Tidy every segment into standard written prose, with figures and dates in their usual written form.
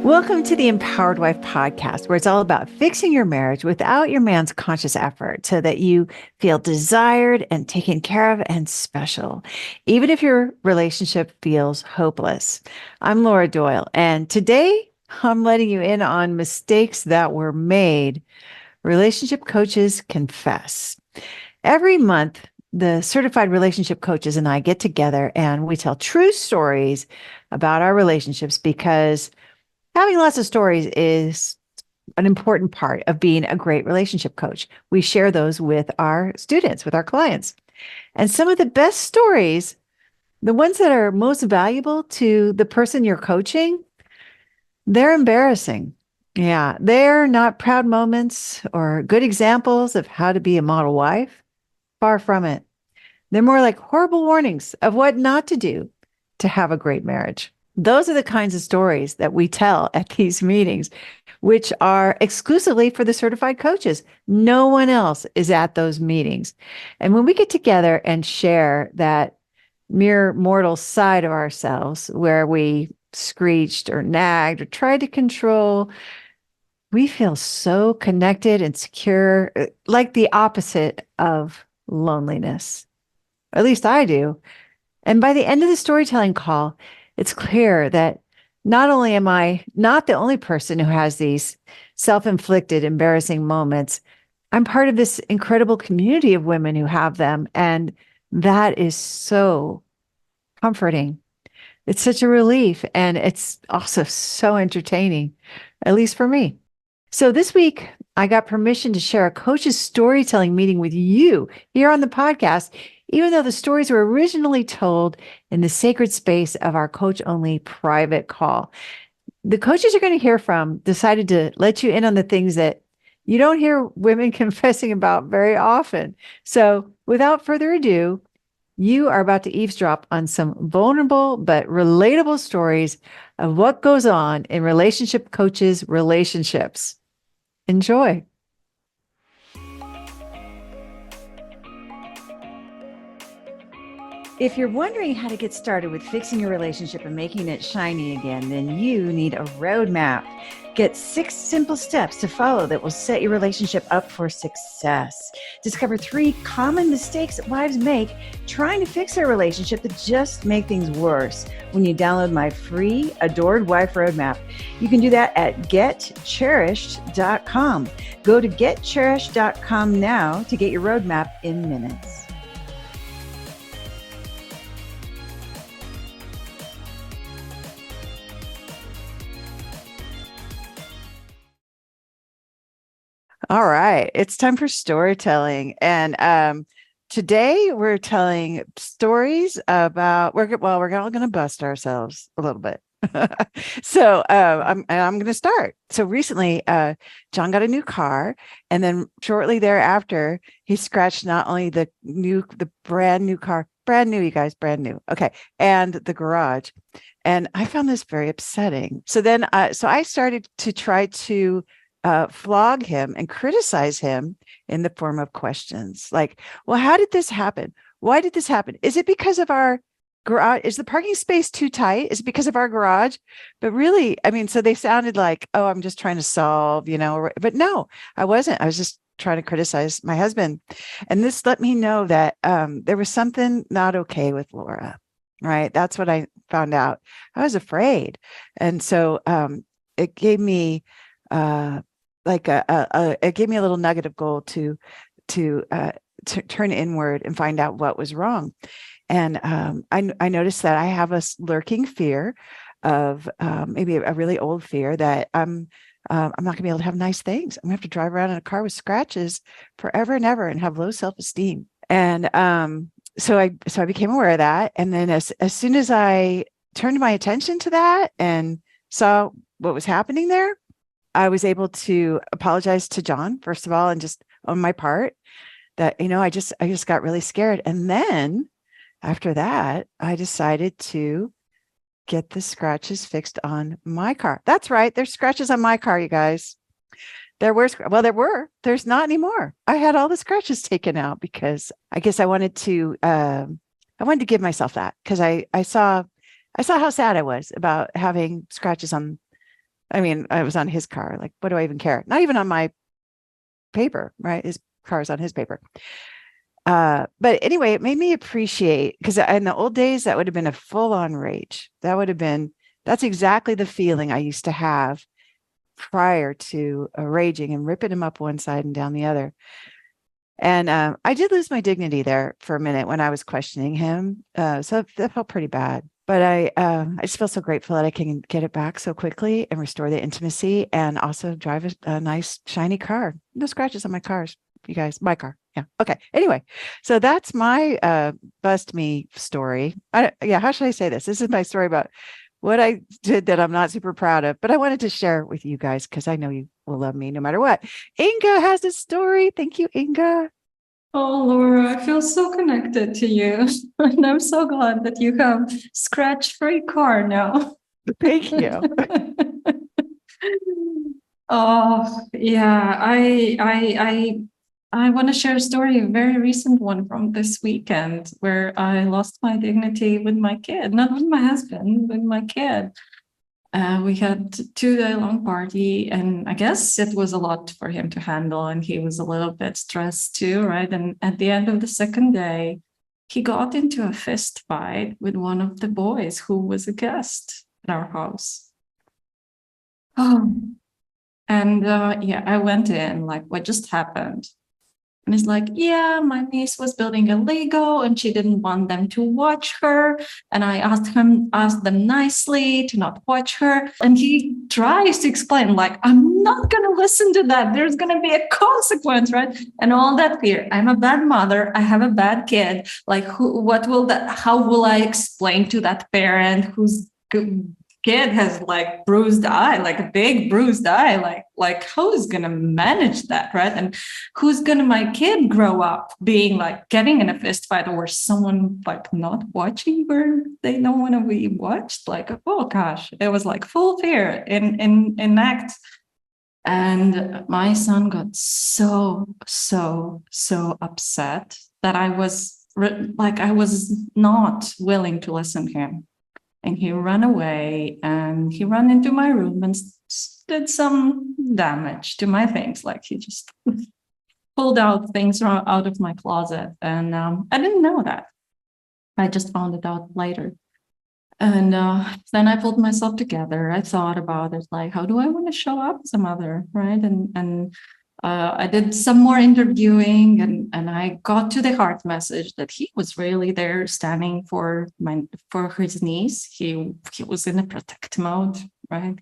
Welcome to the Empowered Wife podcast, where it's all about fixing your marriage without your man's conscious effort so that you feel desired and taken care of and special, even if your relationship feels hopeless. I'm Laura Doyle, and today I'm letting you in on mistakes that were made. Relationship coaches confess. Every month, the certified relationship coaches and I get together and we tell true stories about our relationships because having lots of stories is an important part of being a great relationship coach. We share those with our students, with our clients. And some of the best stories, the ones that are most valuable to the person you're coaching, they're embarrassing. Yeah, they're not proud moments or good examples of how to be a model wife. Far from it. They're more like horrible warnings of what not to do to have a great marriage. Those are the kinds of stories that we tell at these meetings, which are exclusively for the certified coaches. No one else is at those meetings. And when we get together and share that mere mortal side of ourselves where we screeched or nagged or tried to control, we feel so connected and secure, like the opposite of loneliness. At least I do. And by the end of the storytelling call, it's clear that not only am I not the only person who has these self-inflicted, embarrassing moments, I'm part of this incredible community of women who have them. And that is so comforting. It's such a relief. And it's also so entertaining, at least for me. So this week, I got permission to share a coach's storytelling meeting with you here on the podcast, even though the stories were originally told in the sacred space of our coach-only private call. The coaches you're going to hear from decided to let you in on the things that you don't hear women confessing about very often. So without further ado, you are about to eavesdrop on some vulnerable but relatable stories of what goes on in relationship coaches' relationships. Enjoy. If you're wondering how to get started with fixing your relationship and making it shiny again, then you need a roadmap. Get 6 simple steps to follow that will set your relationship up for success. Discover 3 common mistakes that wives make trying to fix their relationship that just make things worse when you download my free Adored Wife Roadmap. You can do that at getcherished.com. Go to getcherished.com now to get your roadmap in minutes. All right, it's time for storytelling. And today we're telling stories about, we're all going to bust ourselves a little bit. So I'm going to start. So recently, John got a new car, and then shortly thereafter, he scratched not only the brand new car, brand new, you guys, brand new. Okay. And the garage. And I found this very upsetting. So then, so I started to try to flog him and criticize him in the form of questions like, well, how did this happen? Why did this happen? Is it because of our garage? Is the parking space too tight? Is it because of our garage? But really, I mean, so they sounded like, oh, I'm just trying to solve, but no, I wasn't. I was just trying to criticize my husband. And this let me know that there was something not okay with Laura, right? That's what I found out. I was afraid. And so it gave me it gave me a little nugget of gold to turn inward and find out what was wrong. And I noticed that I have a lurking fear of maybe a really old fear that I'm not gonna be able to have nice things. I'm gonna have to drive around in a car with scratches forever and ever and have low self-esteem. And so I became aware of that. And then as soon as I turned my attention to that and saw what was happening there, I was able to apologize to John, first of all, and just on my part that, I just got really scared. And then after that, I decided to get the scratches fixed on my car. That's right. There's scratches on my car, you guys. There's not anymore. I had all the scratches taken out because I guess I wanted to give myself that because I saw how sad I was about having scratches on I mean, I was on his car. Like, what do I even care? Not even on my paper, right? His car's on his paper. But anyway, it made me appreciate, because in the old days, that would have been a full on rage. That's exactly the feeling I used to have prior to raging and ripping him up one side and down the other. And I did lose my dignity there for a minute when I was questioning him. So that felt pretty bad. But I just feel so grateful that I can get it back so quickly and restore the intimacy, and also drive a nice shiny car. No scratches on my cars, you guys. My car. Yeah. Okay. Anyway, so that's my bust me story. How should I say this? This is my story about what I did that I'm not super proud of, but I wanted to share it with you guys because I know you will love me no matter what. Inga has a story. Thank you, Inga. Oh, Laura, I feel so connected to you. And I'm so glad that you have scratch-free car now. Thank you. Oh, yeah. I want to share a story, a very recent one from this weekend where I lost my dignity with my kid, not with my husband, with my kid. We had 2 day long party, and I guess it was a lot for him to handle, and he was a little bit stressed too, right? And at the end of the second day, he got into a fist fight with one of the boys who was a guest at our house. Oh, and yeah, I went in like, what just happened? And he's like, yeah, my niece was building a Lego and she didn't want them to watch her. And I asked them nicely to not watch her. And he tries to explain, like, I'm not going to listen to that. There's going to be a consequence, right? And all that fear. I'm a bad mother. I have a bad kid. Like, how will I explain to that parent who's kid has like bruised eye, like a big bruised eye, like who's gonna manage that, right? And who's gonna my kid grow up being like getting in a fist fight or someone like not watching where they don't want to be watched? Like, oh gosh, it was like full fear in act. And my son got so upset that I was not willing to listen to him. And he ran away and he ran into my room and did some damage to my things. Like he just pulled out things out of my closet. And I didn't know that. I just found it out later. And then I pulled myself together. I thought about it, like, how do I want to show up as a mother, right? And I did some more interviewing, and I got to the heart message that he was really there, standing for his niece. He was in a protect mode, right?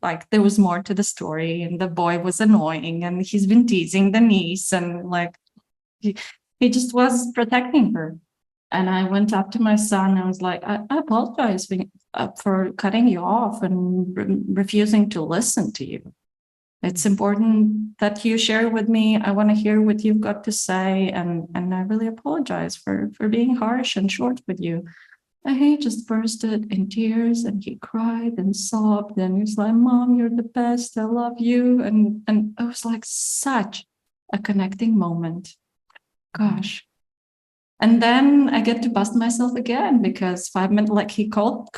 Like there was more to the story, and the boy was annoying, and he's been teasing the niece, and like he just was protecting her. And I went up to my son and I was like, I apologize for cutting you off and refusing to listen to you. It's important that you share with me. I want to hear what you've got to say. And I really apologize for being harsh and short with you. And he just bursted in tears and he cried and sobbed. And he was like, Mom, you're the best. I love you. And it was like such a connecting moment. Gosh. And then I get to bust myself again because 5 minutes, like he cooled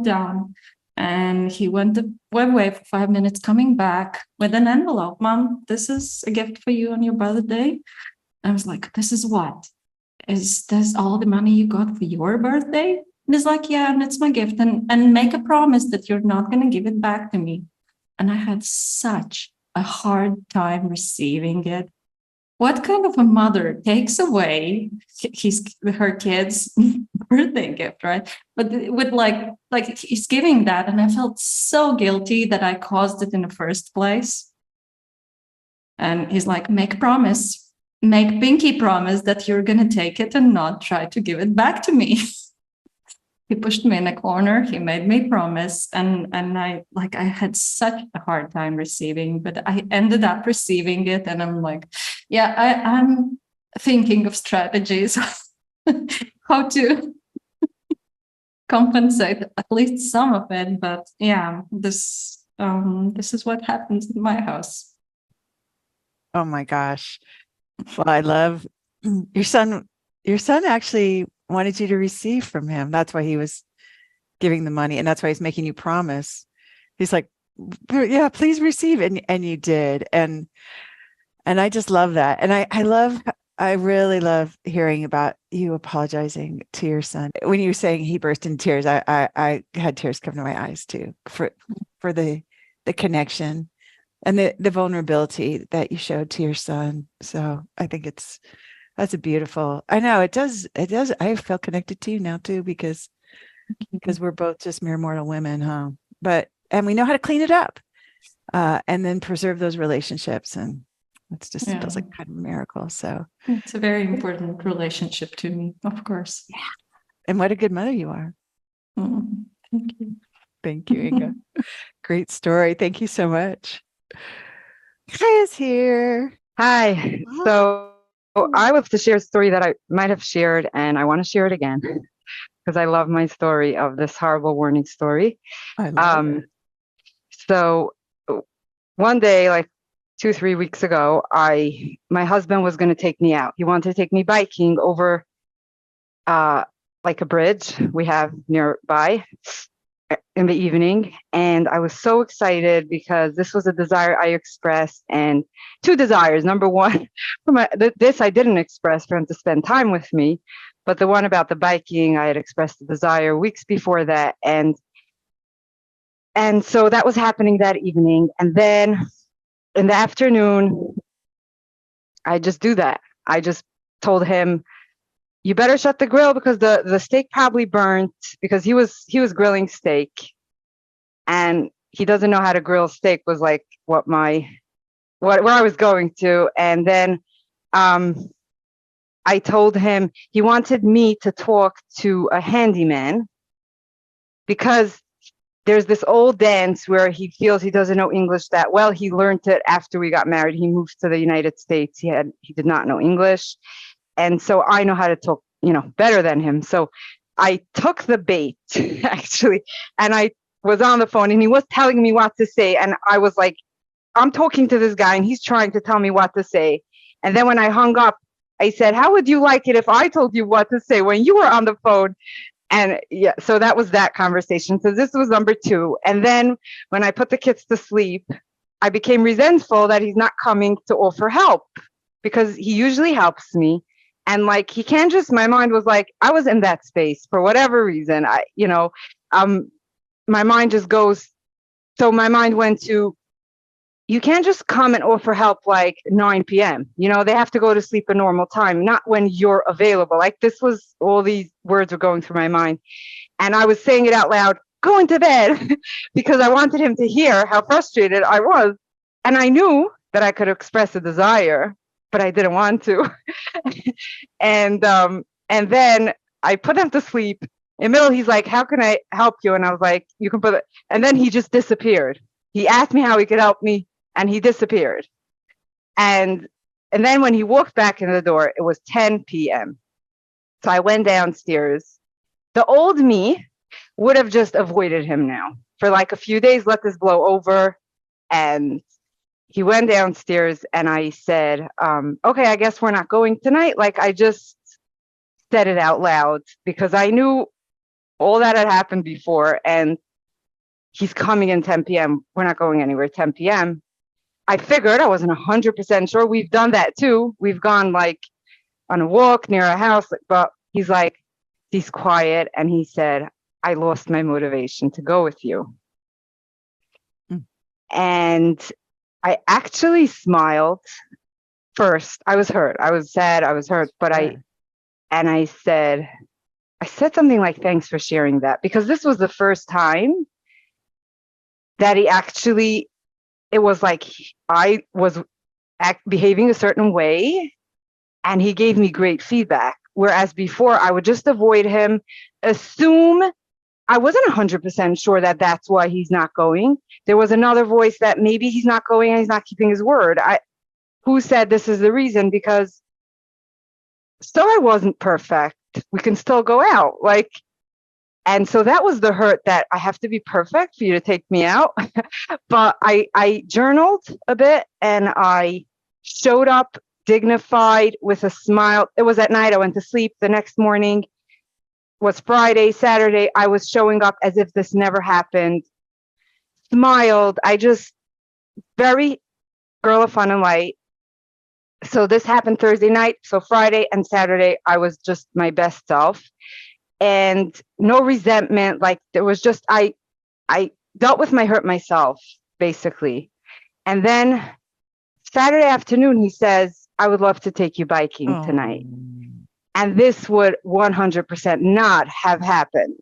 down, and he went away for 5 minutes, coming back with an envelope. Mom, this is a gift for you on your birthday. I was like, this is what? Is this all the money you got for your birthday? And he's like, yeah, and it's my gift. And make a promise that you're not going to give it back to me. And I had such a hard time receiving it. What kind of a mother takes away her kid's birthday gift, right? But with like he's giving that, and I felt so guilty that I caused it in the first place. And he's like, make pinky promise that you're gonna take it and not try to give it back to me. He pushed me in a corner. He made me promise, and I had such a hard time receiving, but I ended up receiving it, and I'm like, yeah, I'm thinking of strategies how to compensate at least some of it. But yeah, this is what happens in my house. Oh my gosh. Well, I love your son. Your son actually wanted you to receive from him. That's why he was giving the money, and that's why he's making you promise. He's like, yeah, please receive. And you did. And I just love that. And I really love hearing about you apologizing to your son. When you were saying he burst into tears, I had tears come to my eyes too for the connection and the vulnerability that you showed to your son. So I think that's a beautiful, I know it does. I feel connected to you now too, because we're both just mere mortal women, huh? And we know how to clean it up, and then preserve those relationships. And it's just feels like kind of a miracle. So it's a very important relationship to me, of course. Yeah. And what a good mother you are. Thank you. Thank you, Inga. Great story. Thank you so much. Kaya's here. Hi. So I was to share a story that I might have shared, and I want to share it again because I love my story of this horrible warning story. I love it. So one day, like 2-3 weeks ago, my husband was going to take me out. He wanted to take me biking over like a bridge we have nearby in the evening. And I was so excited because this was a desire I expressed, and two desires. Number one, this I didn't express for him to spend time with me, but the one about the biking, I had expressed the desire weeks before that. And so that was happening that evening. And then in the afternoon, I just do that. I just told him, you better shut the grill because the steak probably burnt, because he was grilling steak, and he doesn't know how to grill steak was like where I was going to. And then I told him he wanted me to talk to a handyman because there's this old dance where he feels he doesn't know English that well. He learned it after we got married. He moved to the United States. He did not know English. And so I know how to talk, better than him. So I took the bait actually, and I was on the phone and he was telling me what to say. And I was like, I'm talking to this guy and he's trying to tell me what to say. And then when I hung up, I said, how would you like it if I told you what to say when you were on the phone? And yeah, so that was that conversation. So this was number 2. And then when I put the kids to sleep, I became resentful that he's not coming to offer help, because he usually helps me. And like, he can't just, my mind was like, I was in that space for whatever reason. My mind just goes. So my mind went to, you can't just come and offer help like 9 p.m. They have to go to sleep a normal time, not when you're available. Like, this was, all these words were going through my mind. And I was saying it out loud, going to bed, because I wanted him to hear how frustrated I was. And I knew that I could express a desire, but I didn't want to. And then I put him to sleep. In the middle, he's like, how can I help you? And I was like, you can put it. And then he just disappeared. He asked me how he could help me, and he disappeared. And then when he walked back in the door, it was 10 p.m. So I went downstairs. The old me would have just avoided him now for like a few days, let this blow over. And he went downstairs and I said, okay, I guess we're not going tonight. Like, I just said it out loud because I knew all that had happened before, and he's coming in 10 p.m. We're not going anywhere 10 p.m. I figured, I wasn't 100% sure. We've done that too. We've gone like on a walk near a house, but he's quiet. And he said, I lost my motivation to go with you. And I actually smiled first. I was hurt. I was sad. I was hurt. But I said something like, thanks for sharing that. Because this was the first time that he actually, it was like I was behaving a certain way and he gave me great feedback. Whereas before I would just avoid him, assume. I wasn't 100% sure that that's why he's not going. There was another voice that maybe he's not going and he's not keeping his word. Who said this is the reason? Because still I wasn't perfect. We can still go out. And so that was the hurt, that I have to be perfect for you to take me out. But I journaled a bit and I showed up dignified with a smile. It was at night. I went to sleep. The next morning was Friday, Saturday. I was showing up as if this never happened. smiled. I just very girl of fun and light. So this happened Thursday night. So Friday and Saturday, I was just my best self, and no resentment. Like there was just I dealt with my hurt myself basically. And then Saturday afternoon, he says, "I would love to take you biking Oh. tonight." And this would 100% not have happened.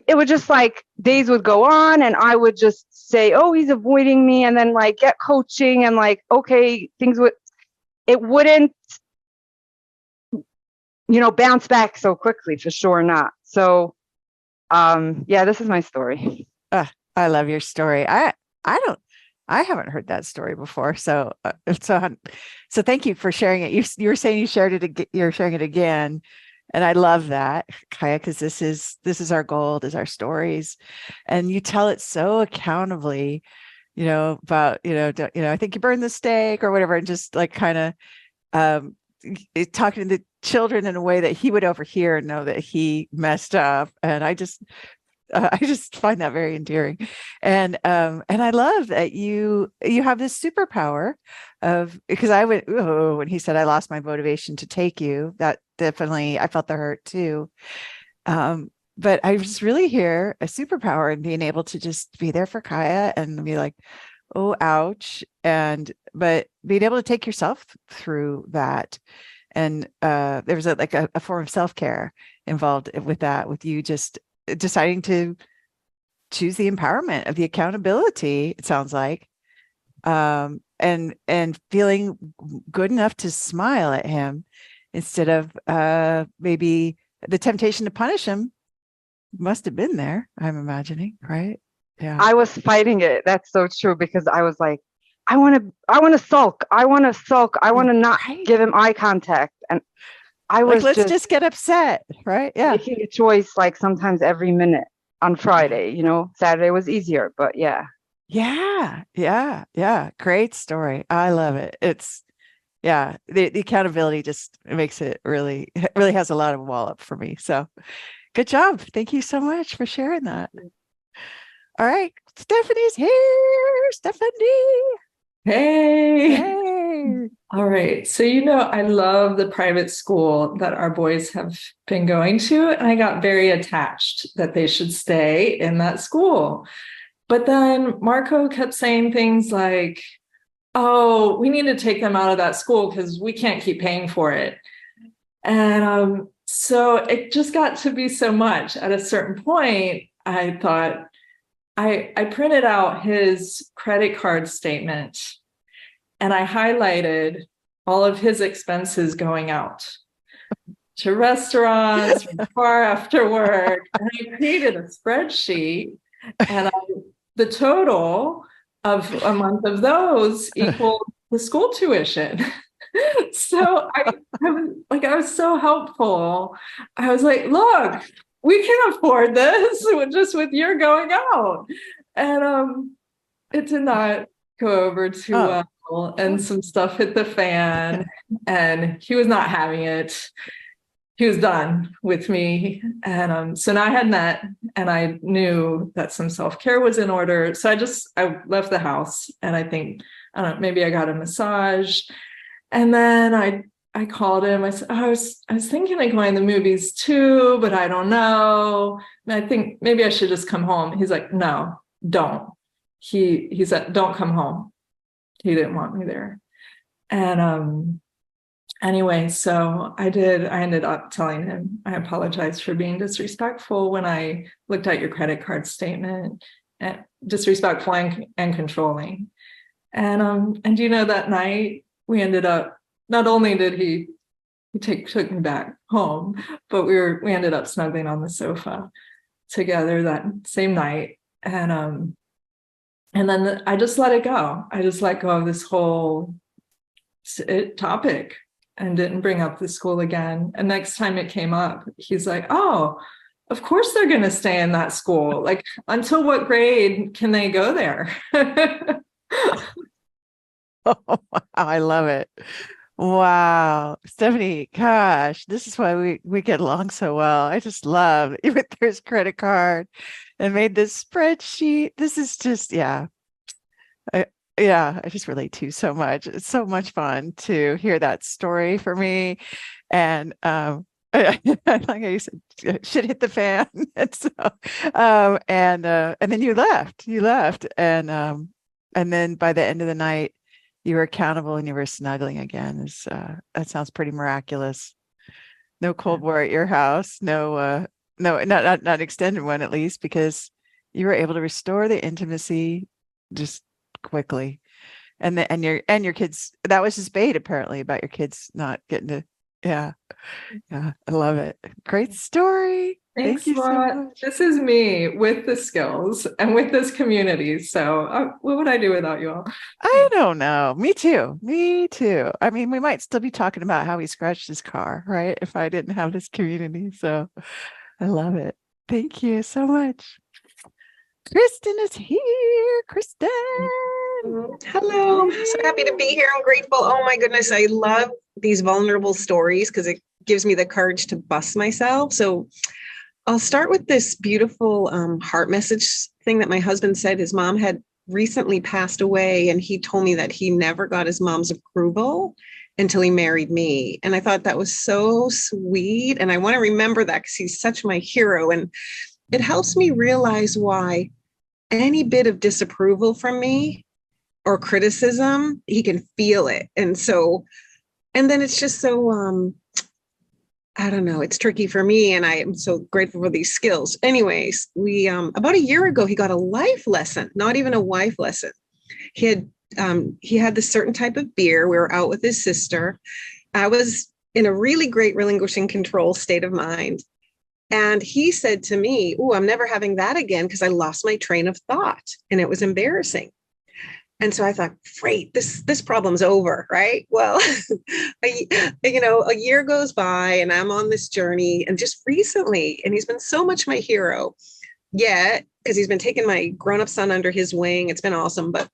It would just like days would go on and I would just say, "Oh, he's avoiding me." And then like get coaching and like, okay, it wouldn't, bounce back so quickly, for sure not. So, yeah, this is my story. I love your story. I don't I haven't heard that story before. So thank you for sharing it. You were saying you shared it you're sharing it again. And I love that, Kaya, because this is our goal, is our stories. And you tell it so accountably, about, I think you burned the steak or whatever, and just like kind of um talking to the children in a way that he would overhear and know that he messed up. And I just find that very endearing, and I love that you have this superpower of, because I went, oh, when he said I lost my motivation to take you, that definitely, I felt the hurt too. But I just really hear a superpower in being able to just be there for Kaya and be like, oh, ouch, but being able to take yourself through that, and there was like a form of self-care involved with that, with you just deciding to choose the empowerment of the accountability, it sounds like, and feeling good enough to smile at him instead of maybe the temptation to punish him must have been there, I'm imagining, right? Yeah. I was fighting it. That's so true, because I was like, I want to sulk. I want to sulk. I want to not Right. give him eye contact. And I Like, was let's just get upset, right? Yeah. making a choice like sometimes every minute on Friday, Saturday was easier, but yeah. Yeah. Yeah. Yeah. Great story. I love it. The accountability just makes it really, really has a lot of wallop for me. So good job. Thank you so much for sharing that. All right. Stephanie's here. Stephanie. Hey. Hey. All right. So, I love the private school that our boys have been going to, and I got very attached that they should stay in that school. But then Marco kept saying things like, "Oh, we need to take them out of that school because we can't keep paying for it." And so it just got to be so much. At a certain point, I thought, I printed out his credit card statement and I highlighted all of his expenses going out to restaurants, from far after work. And I created a spreadsheet, and the total of a month of those equaled the school tuition. So I was so helpful. I was like, look, we can afford this just with your going out. And it did not go over too well. And some stuff hit the fan, and he was not having it. He was done with me. And so now I had met, and I knew that some self-care was in order. So I left the house, and I don't know, maybe I got a massage. And then I called him. I said, I was thinking of going to the movies too, but I don't know. And I think maybe I should just come home. He's like, no, don't. He said, don't come home. He didn't want me there. And anyway, so I ended up telling him, I apologize for being disrespectful when I looked at your credit card statement, and disrespectful and controlling. And that night we ended up, not only did he took me back home, but we ended up snuggling on the sofa together that same night. And then I just let it go. I just let go of this whole topic and didn't bring up the school again. And next time it came up, he's like, oh, of course they're going to stay in that school. Like, until what grade can they go there? Oh, wow, I love it. Wow. Stephanie, gosh, this is why we get along so well. I just love you with his credit card and made this spreadsheet. This is just, yeah. I, yeah, I just relate to you so much. It's so much fun to hear that story for me. And like how you said, shit hit the fan. And so and then you left. And then by the end of the night, you were accountable and you were snuggling again. Is that sounds pretty miraculous. No Cold War at your house. No, not extended one at least, because you were able to restore the intimacy just quickly. And your kids, that was his bait apparently about your kids not getting to, yeah. Yeah, I love it. Great story. Thanks, Thank you so Laura. much. This is me with the skills and with this community. So, what would I do without you all? I don't know. Me too. Me too. I mean, we might still be talking about how he scratched his car, right? If I didn't have this community. So I love it. Thank you so much. Kristen is here. Kristen. Hello. I'm so happy to be here. I'm grateful. Oh my goodness. I love these vulnerable stories because it gives me the courage to bust myself. So I'll start with this beautiful heart message thing that my husband said. His mom had recently passed away, and he told me that he never got his mom's approval until he married me. And I thought that was so sweet. And I want to remember that because he's such my hero. And it helps me realize why any bit of disapproval from me or criticism, he can feel it. And then it's just so, I don't know, it's tricky for me. And I am so grateful for these skills. Anyways, we, about a year ago, he got a life lesson, not even a wife lesson. He had this certain type of beer. We were out with his sister. I was in a really great relinquishing control state of mind. And he said to me, "Oh, I'm never having that again because I lost my train of thought." And it was embarrassing. And so I thought, great, this problem's over, right? Well, a year goes by and I'm on this journey, and just recently, and he's been so much my hero. Yeah, because he's been taking my grown-up son under his wing. It's been awesome. But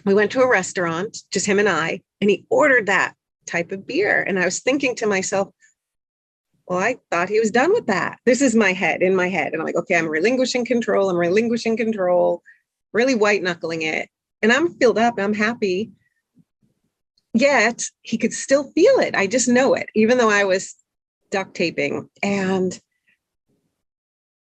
we went to a restaurant, just him and he ordered that type of beer. And I was thinking to myself, well, I thought he was done with that. This is in my head. And I'm like, okay, I'm relinquishing control, really white knuckling it. And I'm filled up, I'm happy. Yet he could still feel it. I just know it, even though I was duct taping. And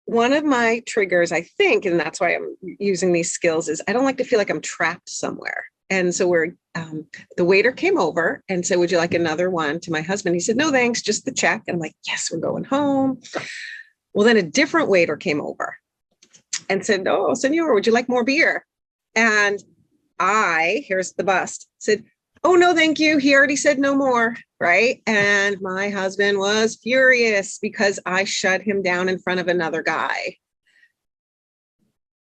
one of my triggers, I think, and that's why I'm using these skills, is I don't like to feel like I'm trapped somewhere. And so the waiter came over and said, "Would you like another one?" To my husband. He said, "No, thanks, just the check." And I'm like, "Yes, we're going home." Well, then a different waiter came over and said, "Oh, senor, would you like more beer?" And here's the bust, said, "Oh, no, thank you. He already said no more." Right. And my husband was furious because I shut him down in front of another guy.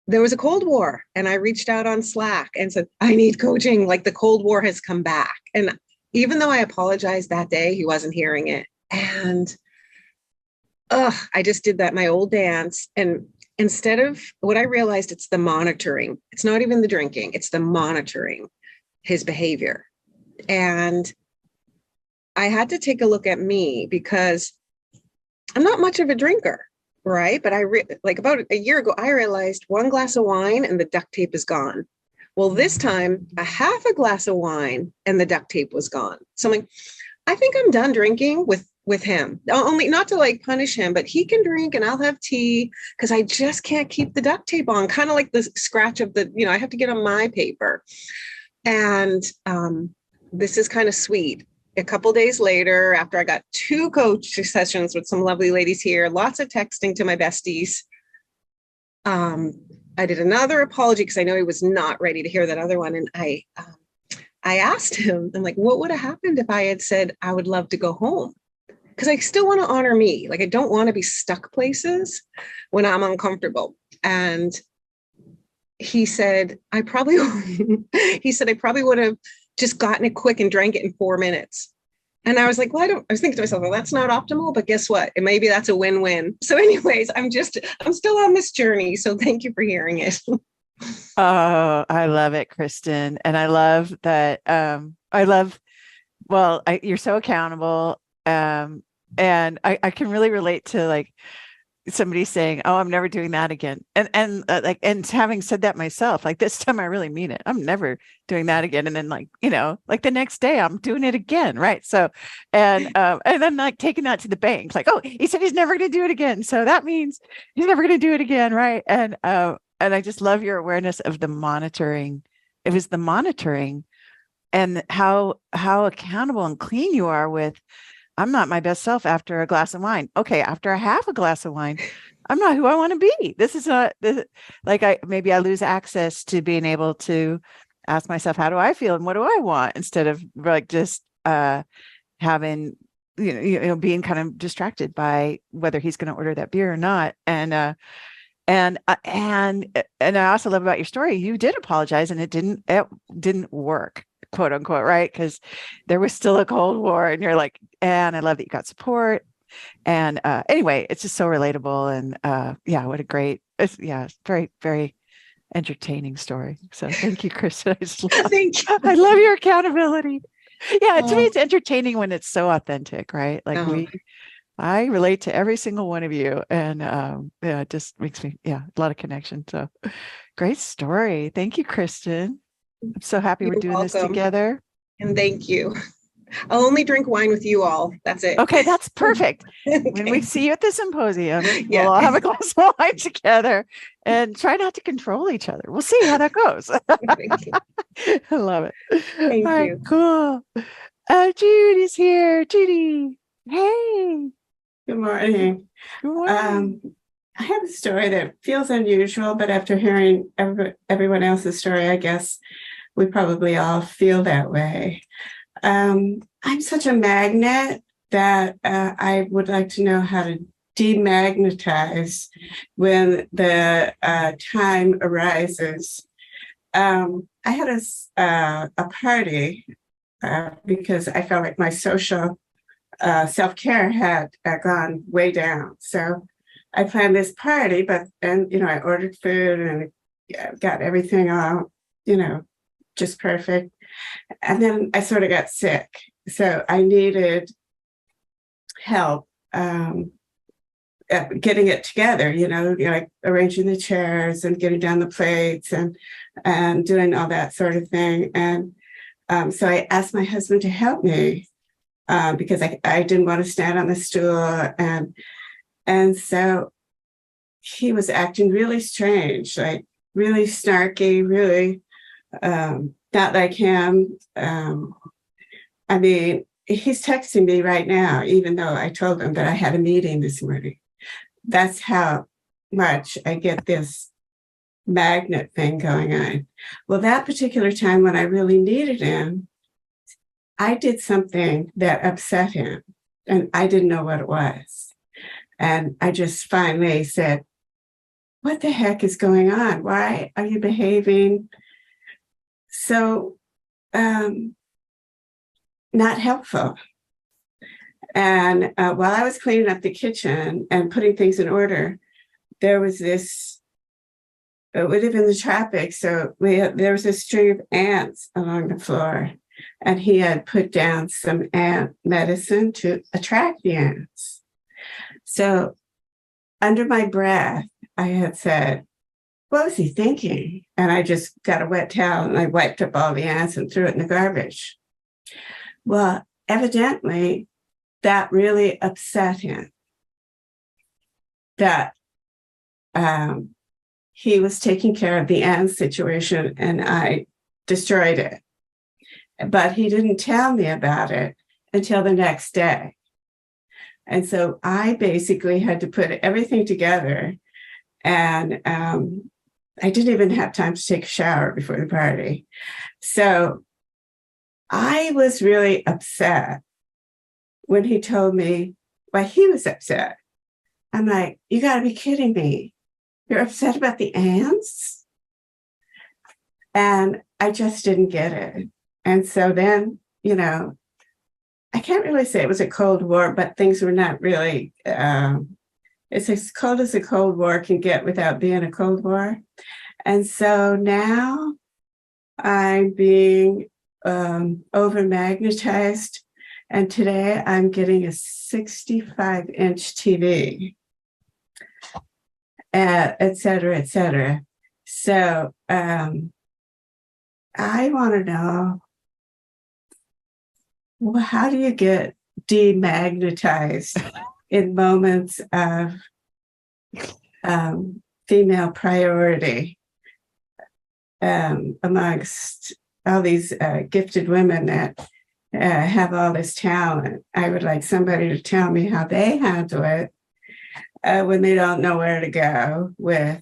There was a Cold War, and I reached out on Slack and said, "I need coaching. Like, the Cold War has come back." And even though I apologized that day, he wasn't hearing it. And I just did my old dance. And instead of what I realized, it's the monitoring. It's not even the drinking. It's the monitoring his behavior. And I had to take a look at me because I'm not much of a drinker, right? But about a year ago, I realized one glass of wine and the duct tape is gone. Well, this time, a half a glass of wine and the duct tape was gone. So I'm like, I think I'm done drinking with him. Only not to like punish him, but he can drink and I'll have tea because I just can't keep the duct tape on. Kind of like the scratch of I have to get on my paper. And this is kind of sweet. A couple days later, after I got 2 coaching sessions with some lovely ladies here, lots of texting to my besties, I did another apology because I know he was not ready to hear that other one. And I asked him, I'm like, what would have happened if I had said, I would love to go home? Because I still want to honor me. Like, I don't want to be stuck places when I'm uncomfortable. And he said, I probably would have just gotten it quick and drank it in 4 minutes. And I was like, I was thinking to myself, well, that's not optimal, but guess what? And maybe that's a win-win. So anyways, I'm still on this journey. So thank you for hearing it. Oh, I love it, Kristen. And I love that. I love You're so accountable. And I can really relate to like somebody saying, "Oh, I'm never doing that again." And having said that myself, like this time I really mean it. I'm never doing that again. And then like, like the next day I'm doing it again. Right. So, and then like taking that to the bank, like, oh, he said he's never going to do it again. So that means he's never going to do it again. Right. And I just love your awareness of the monitoring. It was the monitoring and how accountable and clean you are with, I'm not my best self after a glass of wine. Okay, after I have a glass of wine, I'm not who I want to be. This is not this, like I lose access to being able to ask myself, how do I feel and what do I want, instead of like just having being kind of distracted by whether he's going to order that beer or not. And I also love about your story, you did apologize and it didn't work, quote unquote, right? Because there was still a Cold War, and you're like, and I love that you got support. And anyway, it's just so relatable, and yeah, what a great, it's very, very entertaining story. So thank you, Kristen. Thank you. I love your accountability. Yeah, to me, Oh. it's entertaining when it's so authentic, right? Like Oh. I relate to every single one of you, and yeah, it just makes me, a lot of connection. So great story. Thank you, Kristen. I'm so happy we're You're doing this welcome. together. And thank you. I'll only drink wine with you all. That's it. Okay, that's perfect. When we Okay. see you at the symposium, Yeah. we'll all have a glass of wine together and try not to control each other. We'll see how that goes. Thank you. I love it. Thank All right, you. cool. Judy's here. Judy, hey. Good morning. Good morning. I have a story that feels unusual, but after hearing everyone else's story, I guess we probably all feel that way. I'm such a magnet that I would like to know how to demagnetize when the time arises. I had a party because I felt like my social self-care had gone way down. So I planned this party, I ordered food and got everything all, just perfect. And then I sort of got sick. So I needed help getting it together, like arranging the chairs and getting down the plates and doing all that sort of thing. And so I asked my husband to help me. Because I didn't want to stand on the stool. And so he was acting really strange, like really snarky, really not like him. I mean, he's texting me right now, even though I told him that I had a meeting this morning. That's how much I get this magnet thing going on. Well, that particular time when I really needed him, I did something that upset him, and I didn't know what it was. And I just finally said, what the heck is going on? Why are you behaving so not helpful? And while I was cleaning up the kitchen and putting things in order, there was this, we live in the tropics, so there was a string of ants along the floor. And he had put down some ant medicine to attract the ants. So under my breath, I had said, what was he thinking? And I just got a wet towel and I wiped up all the ants and threw it in the garbage. Well, evidently, that really upset him. That he was taking care of the ant situation and I destroyed it. But he didn't tell me about it until the next day. And so I basically had to put everything together. And I didn't even have time to take a shower before the party. So I was really upset when he told me why he was upset. I'm like, you got to be kidding me. You're upset about the ants? And I just didn't get it. And so then, I can't really say it was a Cold War, but things were not really, it's as cold as a Cold War can get without being a Cold War. And so now I'm being over magnetized. And today I'm getting a 65-inch TV, et cetera, et cetera. So I want to know, well, how do you get demagnetized in moments of female priority amongst all these gifted women that have all this talent? I would like somebody to tell me how they handle it when they don't know where to go with,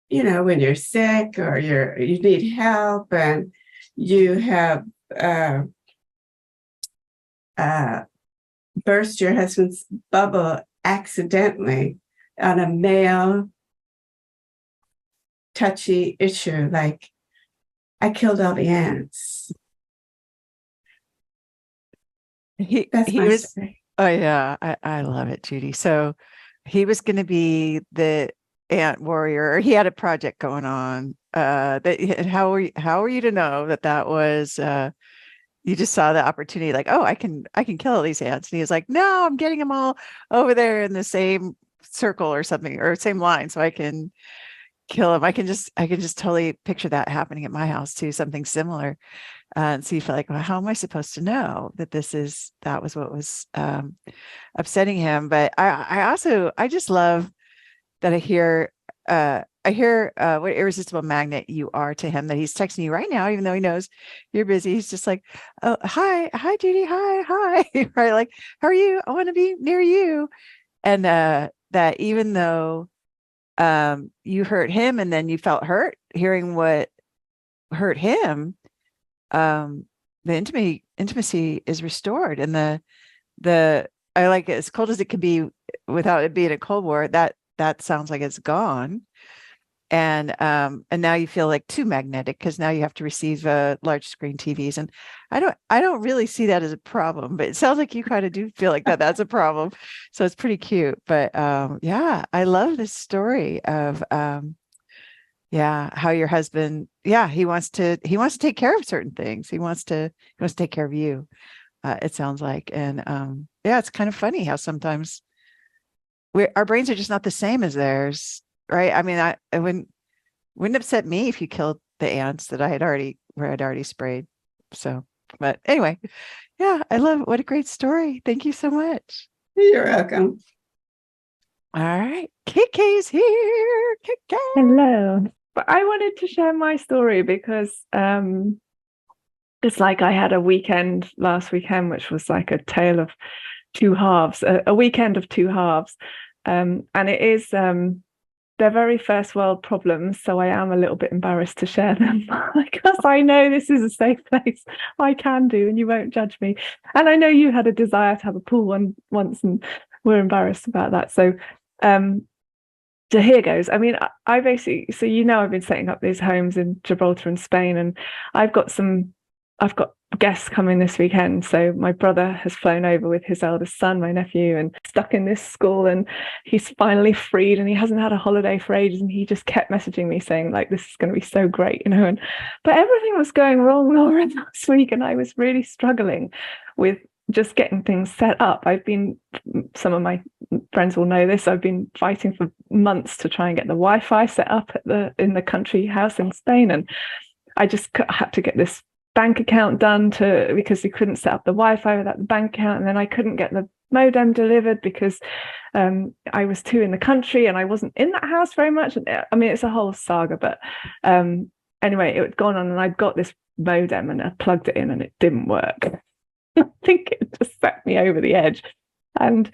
you know, when you're sick or you need help and you have burst your husband's bubble accidentally on a male touchy issue, like I killed all the ants. That's He my was, story. oh yeah, I love it, Judy. So he was going to be the ant warrior, or he had a project going on. That how were you to know that that was you just saw the opportunity, like, oh, I can kill all these ants, and he was like, no, I'm getting them all over there in the same circle or something, or same line, so I can kill them. I can just totally picture that happening at my house too, something similar. And so you feel like, well, how am I supposed to know that that was what was upsetting him? But I just love that I hear what irresistible magnet you are to him, that he's texting you right now, even though he knows you're busy. He's just like, oh, hi, Judy, hi, right? Like, how are you? I want to be near you. And that even though you hurt him and then you felt hurt hearing what hurt him, the intimacy is restored, and the I like it, as cold as it can be without it being a cold war, that sounds like it's gone. And now you feel like too magnetic because now you have to receive large screen TVs, and I don't really see that as a problem, but it sounds like you kind of do feel like that's a problem. So it's pretty cute. But yeah, I love this story of yeah, how your husband, yeah, he wants to take care of certain things. He wants to take care of you. It sounds like. And yeah, it's kind of funny how sometimes our brains are just not the same as theirs, right? I mean, it wouldn't upset me if you killed the ants that I'd already sprayed. So, but anyway, yeah, I love, what a great story. Thank you so much. You're welcome. All right, KK's here. KK. Hello. But I wanted to share my story because it's like I had a weekend last weekend, which was like a tale of two halves, a weekend of two halves. And it is they're very first world problems, so I am a little bit embarrassed to share them because I know this is a safe place. I can do, and you won't judge me. And I know you had a desire to have a pool once, and we're embarrassed about that. So so here goes. I mean, I basically, so I've been setting up these homes in Gibraltar and Spain, and I've got guests coming this weekend. So my brother has flown over with his eldest son, my nephew, and stuck in this school, and he's finally freed, and he hasn't had a holiday for ages, and he just kept messaging me saying, like, this is going to be so great, but everything was going wrong, Laura, last week, and I was really struggling with just getting things set up. Some of my friends will know this, I've been fighting for months to try and get the Wi-Fi set up in the country house in Spain, and I just had to get this bank account done because we couldn't set up the Wi-Fi without the bank account, and then I couldn't get the modem delivered because I was too in the country and I wasn't in that house very much. I mean, it's a whole saga, but anyway, it had gone on, and I'd got this modem and I plugged it in and it didn't work. I think it just set me over the edge. And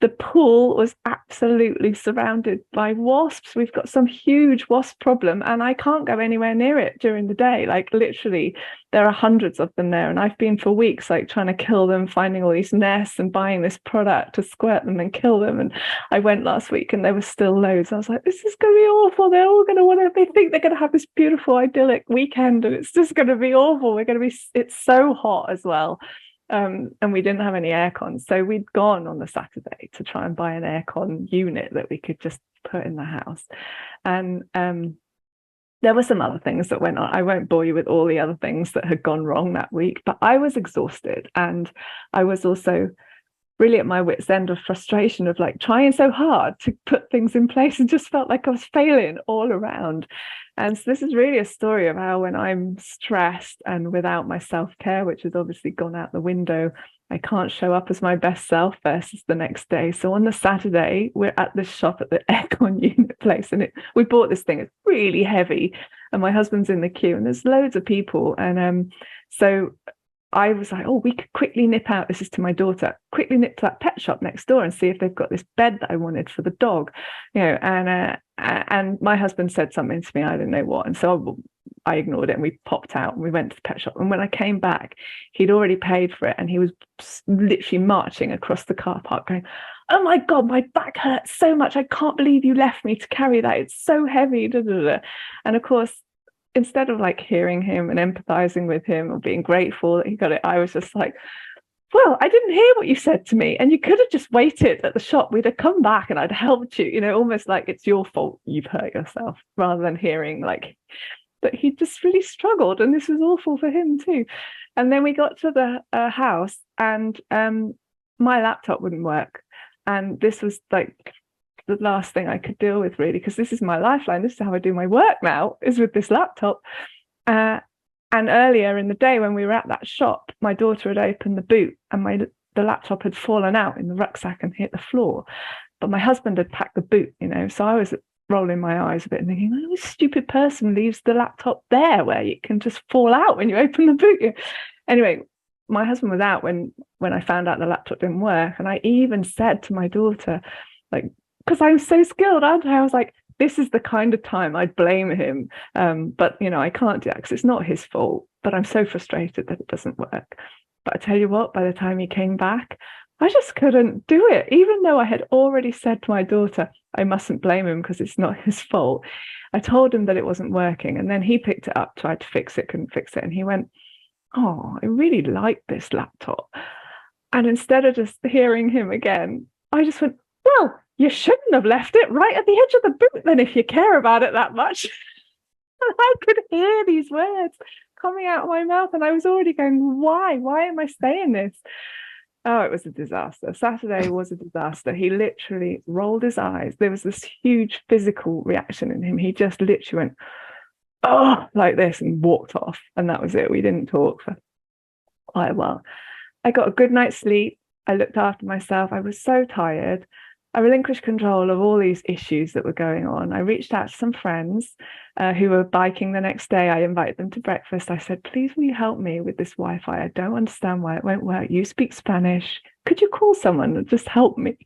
the pool was absolutely surrounded by wasps. We've got some huge wasp problem, and I can't go anywhere near it during the day. Like, literally, there are hundreds of them there, and I've been for weeks like trying to kill them, finding all these nests and buying this product to squirt them and kill them. And I went last week and there was still loads. I was like, this is going to be awful. They're all going to they think they're going to have this beautiful idyllic weekend, and it's just going to be awful. It's so hot as well. And we didn't have any aircon, so we'd gone on the Saturday to try and buy an aircon unit that we could just put in the house. And there were some other things that went on. I won't bore you with all the other things that had gone wrong that week, but I was exhausted, and I was also really at my wit's end of frustration of like trying so hard to put things in place and just felt like I was failing all around. And so this is really a story of how when I'm stressed and without my self-care, which has obviously gone out the window, I can't show up as my best self versus the next day. So on the Saturday, we're at this shop at the aircon unit place, and we bought this thing. It's really heavy, and my husband's in the queue, and there's loads of people. And so I was like, oh, we could quickly nip out. This is to my daughter. Quickly nip to that pet shop next door and see if they've got this bed that I wanted for the dog, And my husband said something to me, I don't know what, and so I ignored it, and we popped out and we went to the pet shop. And when I came back, he'd already paid for it, and he was literally marching across the car park, going, "Oh my God, my back hurts so much. I can't believe you left me to carry that. It's so heavy." Da, da, da. And of course, instead of like hearing him and empathizing with him or being grateful that he got it, I was just like, well, I didn't hear what you said to me, and you could have just waited at the shop. We'd have come back and I'd helped you, almost like it's your fault you've hurt yourself, rather than hearing like that he just really struggled and this was awful for him too. And then we got to the house, and my laptop wouldn't work, and this was like the last thing I could deal with, really, because this is my lifeline. This is how I do my work now, is with this laptop. And earlier in the day when we were at that shop, my daughter had opened the boot, and the laptop had fallen out in the rucksack and hit the floor. But my husband had packed the boot, so I was rolling my eyes a bit and thinking, oh, this stupid person leaves the laptop there where it can just fall out when you open the boot. Anyway, my husband was out when I found out the laptop didn't work. And I even said to my daughter, like, because I'm so skilled, aren't I? I was like, this is the kind of time I'd blame him. But, I can't do that because it's not his fault. But I'm so frustrated that it doesn't work. But I tell you what, by the time he came back, I just couldn't do it. Even though I had already said to my daughter, I mustn't blame him because it's not his fault. I told him that it wasn't working. And then he picked it up, tried to fix it, couldn't fix it. And he went, oh, I really like this laptop. And instead of just hearing him again, I just went, well, you shouldn't have left it right at the edge of the boot then if you care about it that much. And I could hear these words coming out of my mouth, and I was already going, why? Why am I saying this? Oh, it was a disaster. Saturday was a disaster. He literally rolled his eyes. There was this huge physical reaction in him. He just literally went, oh, like this, and walked off. And that was it. We didn't talk for quite a while. I got a good night's sleep. I looked after myself. I was so tired. I relinquished control of all these issues that were going on. I reached out to some friends who were biking the next day. I invited them to breakfast. I said, please, will you help me with this Wi-Fi? I don't understand why it won't work. You speak Spanish. Could you call someone and just help me?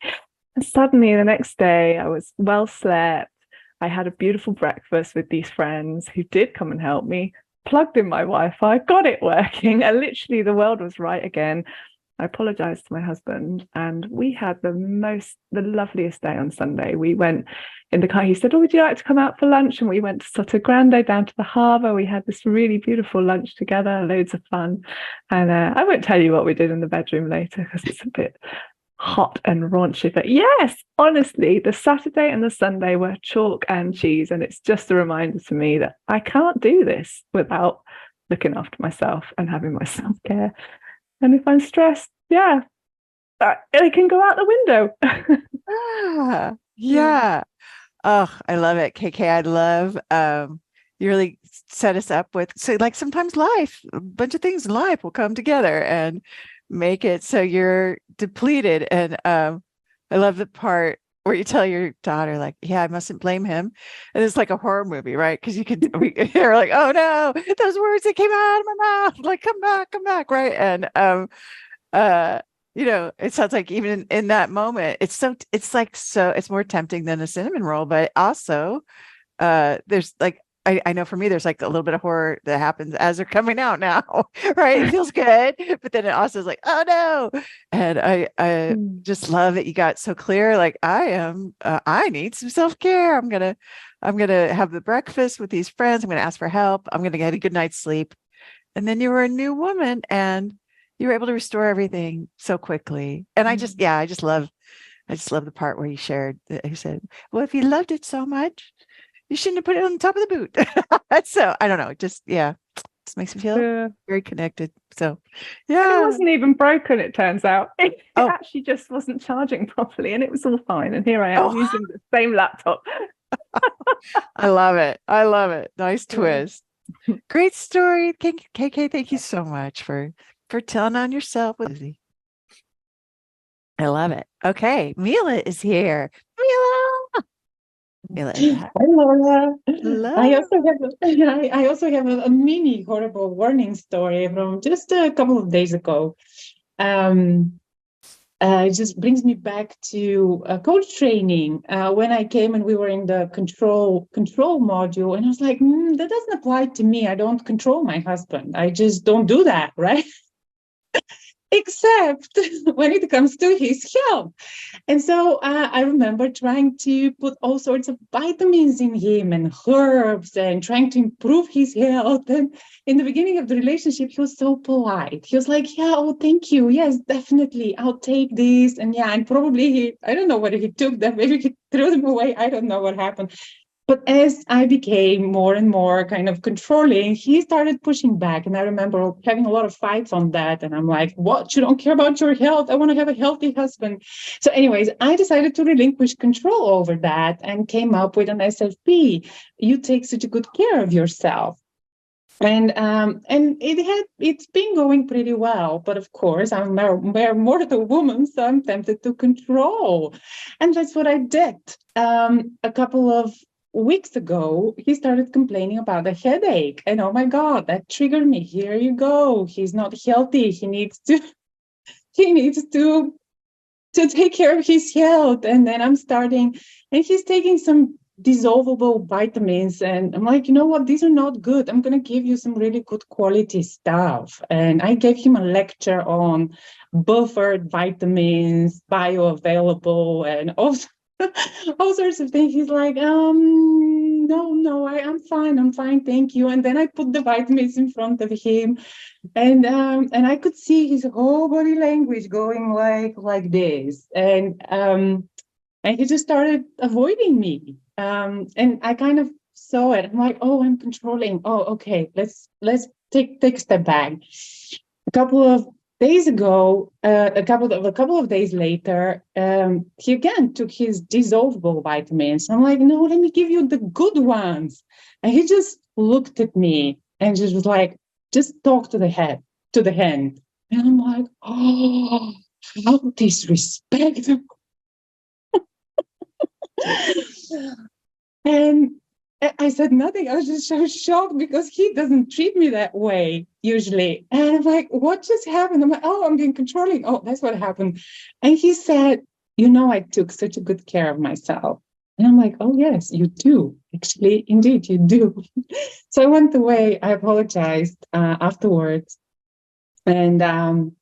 And suddenly the next day, I was well slept. I had a beautiful breakfast with these friends who did come and help me, plugged in my Wi-Fi, got it working, and literally the world was right again. I apologized to my husband, and we had the loveliest day on Sunday. We went in the car. He said, oh, would you like to come out for lunch? And we went to Soto Grande down to the harbour. We had this really beautiful lunch together, loads of fun. And I won't tell you what we did in the bedroom later because it's a bit hot and raunchy. But yes, honestly, the Saturday and the Sunday were chalk and cheese. And it's just a reminder to me that I can't do this without looking after myself and having my self-care. And if I'm stressed, it can go out the window. Yeah. Oh, I love it. KK, I love you really set us up with, so like sometimes a bunch of things in life will come together and make it so you're depleted. And I love the part where you tell your daughter, like, yeah, I mustn't blame him. And it's like a horror movie, right? Because you're like, oh no, those words that came out of my mouth, like, come back, right? And it sounds like even in that moment, it's more tempting than a cinnamon roll, but also there's like, I know for me, there's like a little bit of horror that happens as they're coming out now, right? It feels good, but then it also is like, oh no. And I just love that you got so clear. Like, I need some self-care. I'm gonna have the breakfast with these friends. I'm gonna ask for help. I'm gonna get a good night's sleep. And then you were a new woman, and you were able to restore everything so quickly. And I just love the part where you shared. You said, well, if you loved it so much, You shouldn't have put it on the top of the boot. So I don't know. Just makes me feel very connected. So And it wasn't even broken, it turns out. It actually just wasn't charging properly and it was all fine. And here I am using the same laptop. I love it. I love it. Nice twist. Great story. KK, thank you so much for telling on yourself with Lizzie. I love it. Okay, Mila is here. Mila is Hi, Laura. I also have a mini horrible warning story from just a couple of days ago. It just brings me back to coach training when I came and we were in the control module, and I was like, that doesn't apply to me. I don't control my husband. I just don't do that, right? Except when it comes to his health. And so I remember trying to put all sorts of vitamins in him and herbs and trying to improve his health. And in the beginning of the relationship, he was so polite. He was like, yeah, oh, thank you. Yes, definitely. I'll take this. And and probably I don't know whether he took them, maybe he threw them away. I don't know what happened. But as I became more and more kind of controlling, he started pushing back. And I remember having a lot of fights on that. And I'm like, what? You don't care about your health? I want to have a healthy husband. So anyways, I decided to relinquish control over that and came up with an SFP. You take such a good care of yourself. And it's been going pretty well. But of course, I'm more the woman, so I'm tempted to control. And that's what I did. A couple of weeks ago, he started complaining about a headache. And oh my God, that triggered me. Here you go. He's not healthy. He needs to take care of his health. And then I'm starting, and he's taking some dissolvable vitamins. And I'm like, you know what? These are not good. I'm going to give you some really good quality stuff. And I gave him a lecture on buffered vitamins, bioavailable, and also all sorts of things. He's like, no, I'm fine, thank you. And then I put the vitamins in front of him, and I could see his whole body language going like this, and he just started avoiding me, and I kind of saw it. I'm like, oh, I'm controlling. Oh, okay, let's take a step back. A couple of days ago, a couple of days later, he again took his dissolvable vitamins. I'm like, no, let me give you the good ones. And he just looked at me and just was like, just talk to the hand. And I'm like, oh, how disrespectful. And I said nothing. I was just so shocked because he doesn't treat me that way usually. And I'm like, what just happened? I'm like, oh, I'm being controlling. Oh, that's what happened. And he said, I took such a good care of myself. And I'm like, oh, yes, you do. Actually, indeed, you do. So I went away. I apologized afterwards. And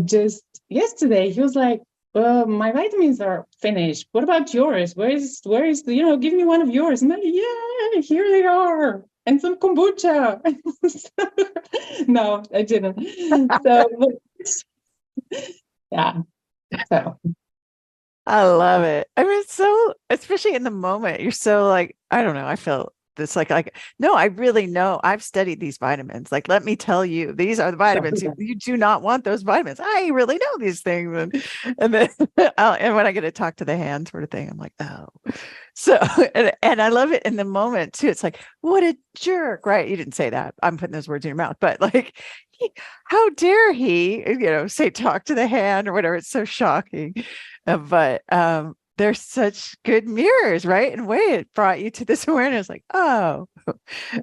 just yesterday, he was like, my vitamins are finished. What about yours? Where is give me one of yours. And I'm like, yeah, here they are. And some kombucha. No, I didn't. So, yeah. So. I love it. I mean, it's so, especially in the moment, you're so like, I don't know. I feel this like, no, I really know. I've studied these vitamins. Like, let me tell you, these are the vitamins. You do not want those vitamins. I really know these things. And then, and when I get to talk to the hand sort of thing, I'm like, oh. So, and I love it in the moment too. It's like, what a jerk, right? You didn't say that. I'm putting those words in your mouth, but like, how dare he, say talk to the hand or whatever. It's so shocking. But they're such good mirrors, right? In a way, it brought you to this awareness, like, oh,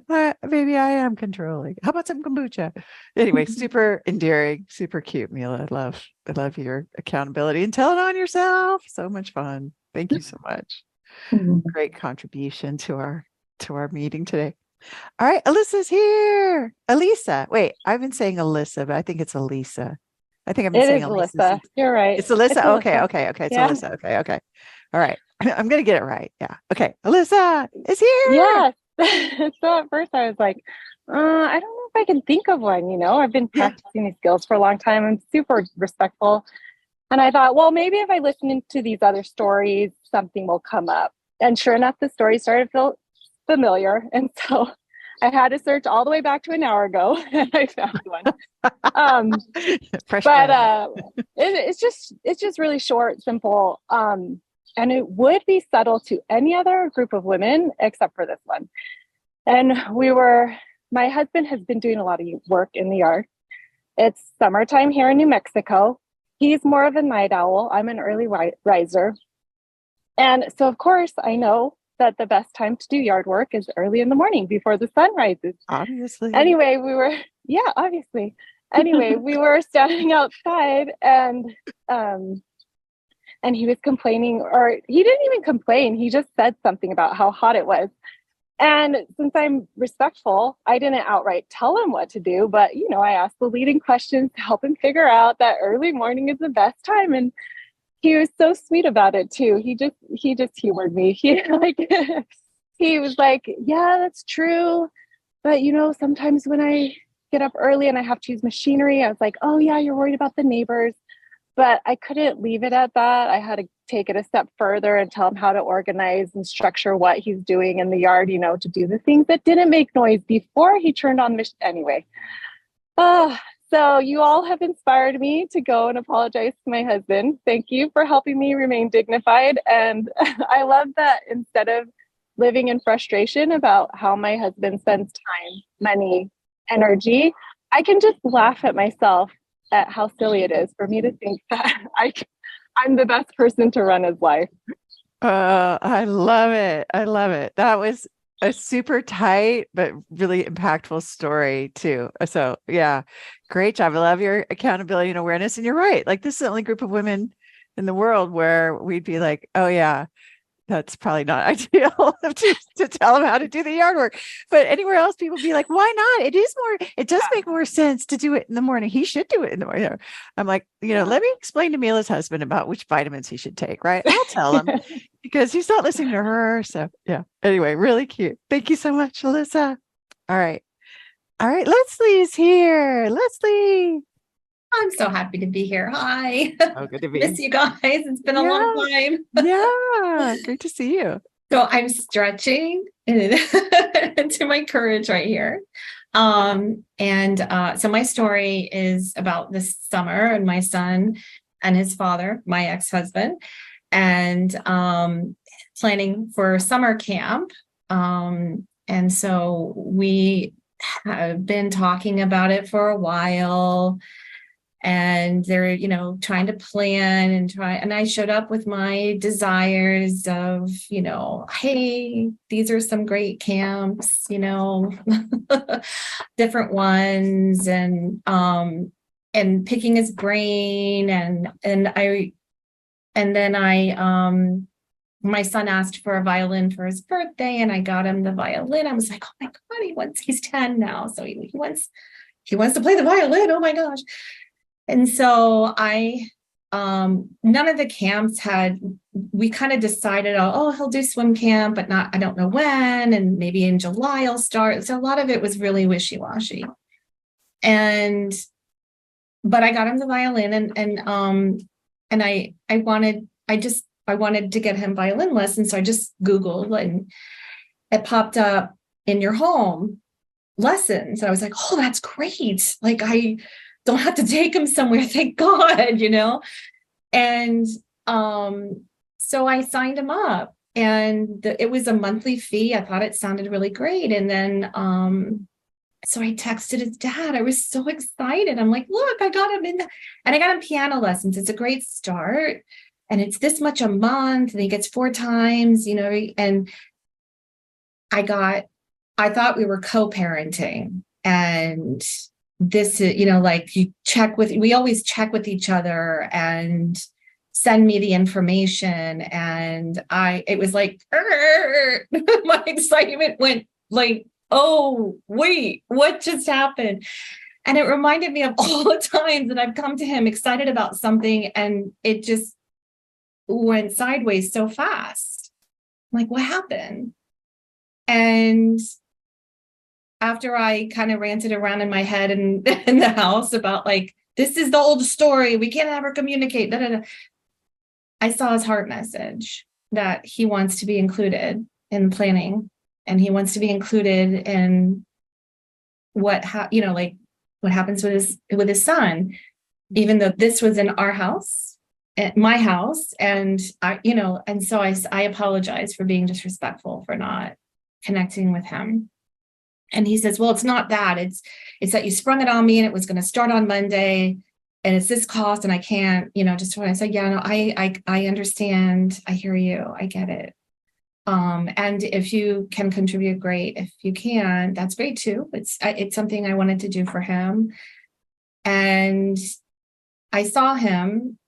maybe I am controlling. How about some kombucha? Anyway, super endearing, super cute, Mila. I love your accountability and telling on yourself. So much fun. Thank you so much. Great contribution to our meeting today. All right, Alyssa's here. Elisa. Wait, I've been saying Alyssa, but I think it's Elisa. I think I've been saying Alyssa. You're right. It's Alyssa. Okay. It's yeah. Alyssa. Okay. All right. I'm going to get it right. Yeah. Okay. Alyssa is here. Yes. So at first I was like, I don't know if I can think of one, I've been practicing these skills for a long time. I'm super respectful. And I thought, well, maybe if I listen to these other stories, something will come up. And sure enough, the story started familiar. And so I had to search all the way back to an hour ago and I found one. It's just really short, simple. And it would be subtle to any other group of women except for this one. And my husband has been doing a lot of work in the yard. It's summertime here in New Mexico. He's more of a night owl. I'm an early riser. And so, of course, I know that the best time to do yard work is early in the morning before the sun rises. Obviously. Anyway, obviously. Anyway, we were standing outside and he was complaining, or he didn't even complain. He just said something about how hot it was. And since I'm respectful, I didn't outright tell him what to do, but, I asked the leading questions to help him figure out that early morning is the best time. And he was so sweet about it too. He just humored me. He was like, yeah, that's true. But, sometimes when I get up early and I have to use machinery, I was like, oh yeah, you're worried about the neighbors. But I couldn't leave it at that. I had to take it a step further and tell him how to organize and structure what he's doing in the yard, to do the things that didn't make noise before he turned on anyway. So you all have inspired me to go and apologize to my husband. Thank you for helping me remain dignified. And I love that instead of living in frustration about how my husband spends time, money, energy, I can just laugh at myself at how silly it is for me to think that I'm the best person to run his life. I love it. I love it. That was a super tight but really impactful story too. So yeah, great job. I love your accountability and awareness. And you're right. Like, this is the only group of women in the world where we'd be like, oh yeah, that's probably not ideal to tell them how to do the yard work. But anywhere else, people would be like, why not? It does make more sense to do it in the morning. He should do it in the morning. I'm like, let me explain to Mila's husband about which vitamins he should take, right? I'll tell him because he's not listening to her. So yeah. Anyway, really cute. Thank you so much, Alyssa. All right. Leslie's here. Leslie. I'm so happy to be here. Hi. Oh, good to be. Miss you guys. It's been a long time. Yeah. Great to see you. So I'm stretching into my courage right here. So my story is about this summer and my son and his father, my ex-husband, and planning for summer camp. And so we have been talking about it for a while. And they're, trying to plan and I showed up with my desires of, hey, these are some great camps, different ones, and picking his brain my son asked for a violin for his birthday and I got him the violin. I was like, oh my God, he's 10 now. So he wants to play the violin. Oh my gosh. And so none of the camps we kind of decided, he'll do swim camp, but I don't know when, and maybe in July I'll start. So a lot of it was really wishy-washy. But I got him the violin and I wanted to get him violin lessons. So I just Googled and it popped up in your home lessons. And I was like, oh, that's great. Like, I don't have to take him somewhere, thank God, And so I signed him up and it was a monthly fee. I thought it sounded really great. And then so I texted his dad. I was so excited. I'm like, look, I got him and I got him piano lessons. It's a great start. And it's this much a month and he gets 4 times, and I thought we were co-parenting, and this is, we always check with each other and send me the information. And it was like, my excitement went like, oh, wait, what just happened? And it reminded me of all the times that I've come to him excited about something and it just went sideways so fast. I'm like, what happened? And after I kind of ranted around in my head and in the house about like, this is the old story, we can't ever communicate, I saw his heart message that he wants to be included in planning and he wants to be included in what happens with his son, even though this was in our house, my house. And so I apologize for being disrespectful, for not connecting with him. And he says, well, it's not that, it's that you sprung it on me and it was going to start on Monday and it's this cost and I can't, just when I said, yeah, no, I understand. I hear you. I get it. And if you can contribute, great. If you can, that's great too. It's something I wanted to do for him. And I saw him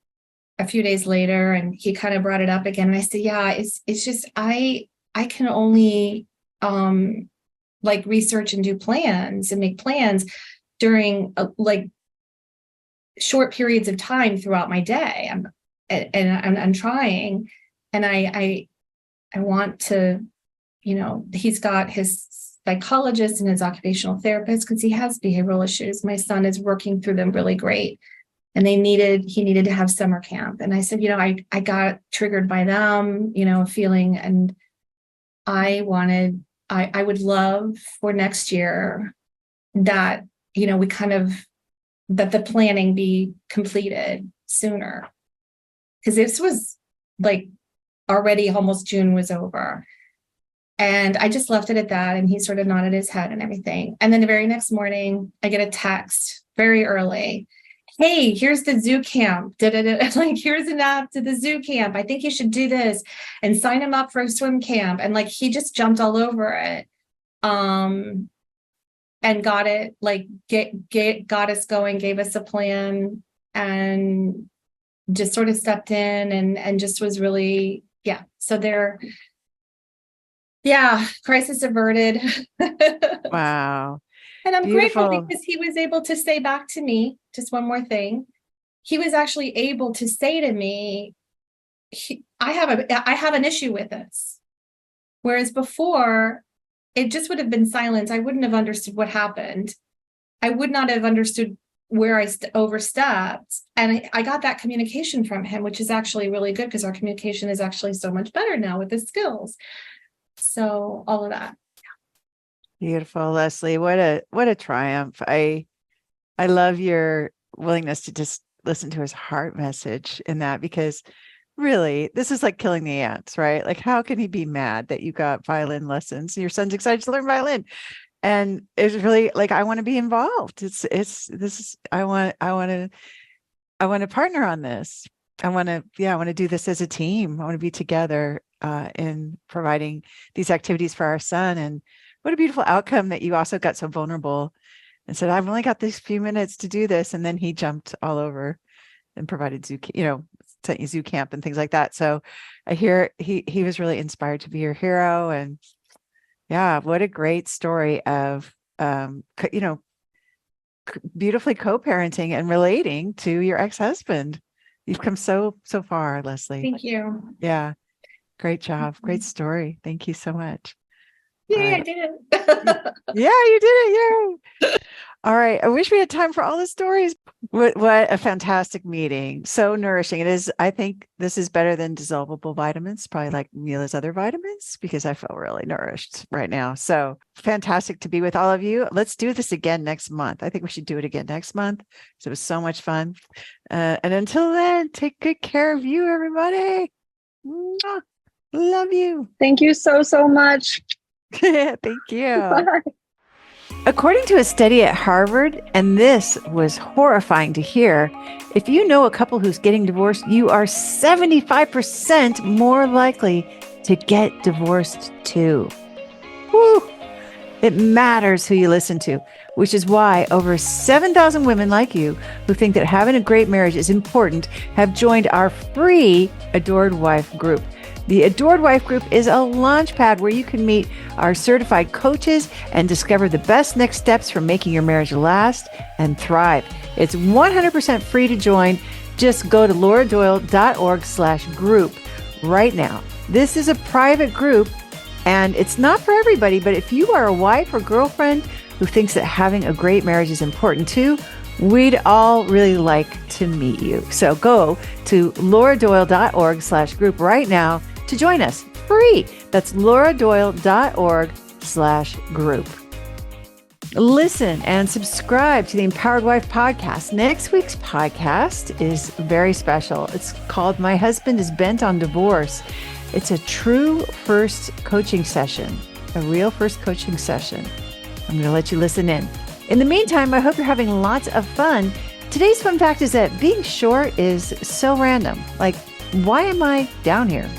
a few days later and he kind of brought it up again. And I said, yeah, it's just, I can only, research and do plans and make plans during short periods of time throughout my day. I'm trying, and I want to, he's got his psychologist and his occupational therapist because he has behavioral issues. My son is working through them really great. And he needed to have summer camp. And I said, I got triggered by them, feeling, and I would love for next year that, that the planning be completed sooner. Because this was already almost June was over. And I just left it at that. And he sort of nodded his head and everything. And then the very next morning, I get a text very early. Hey, here's the zoo camp. Here's an app to the zoo camp. I think you should do this and sign him up for a swim camp. And he just jumped all over it. And got it, got us going, gave us a plan, and just sort of stepped in and just was really, yeah. So crisis averted. Wow. And I'm Beautiful. grateful because he was able to say back to me, just one more thing. He was actually able to say to me, I have an issue with this. Whereas before, it just would have been silence. I wouldn't have understood what happened. I would not have understood where I overstepped. And I got that communication from him, which is actually really good because our communication is actually so much better now with his skills. So all of that. Beautiful, Leslie. What a triumph. I love your willingness to just listen to his heart message in that, because really, this is like killing the ants, right? How can he be mad that you got violin lessons? Your son's excited to learn violin. And it's really I want to be involved. I want to partner on this. I want to do this as a team. I want to be together in providing these activities for our son. And what a beautiful outcome that you also got so vulnerable and said, I've only got these few minutes to do this. And then he jumped all over and provided sent you zoo camp and things like that. So I hear he was really inspired to be your hero. And yeah, what a great story of, beautifully co-parenting and relating to your ex-husband. You've come so far, Leslie. Thank you. Yeah. Great job. Great story. Thank you so much. Yay, I did it. Yeah, you did it. Yay. All right. I wish we had time for all the stories. What a fantastic meeting. So nourishing. It is. I think this is better than dissolvable vitamins, probably like Mila's other vitamins, because I feel really nourished right now. So fantastic to be with all of you. Let's do this again next month. I think we should do it again next month. So it was so much fun. And until then, take good care of you, everybody. Mwah. Love you. Thank you so much. Thank you. Bye. According to a study at Harvard, and this was horrifying to hear, if you know a couple who's getting divorced, you are 75% more likely to get divorced too. Woo! It matters who you listen to, which is why over 7,000 women like you who think that having a great marriage is important have joined our free Adored Wife group. The Adored Wife group is a launch pad where you can meet our certified coaches and discover the best next steps for making your marriage last and thrive. It's 100% free to join. Just go to lauradoyle.org/group right now. This is a private group and it's not for everybody, but if you are a wife or girlfriend who thinks that having a great marriage is important too, we'd all really like to meet you. So go to lauradoyle.org/group right now to join us free. That's lauradoyle.org/group. playfulness.com/group. Listen and subscribe to the Empowered Wife podcast. Next week's podcast is very special. It's called My Husband is Bent on Divorce. It's a true first coaching session, a real first coaching session. I'm going to let you listen in. In the meantime, I hope you're having lots of fun. Today's fun fact is that being short is so random. Like, why am I down here?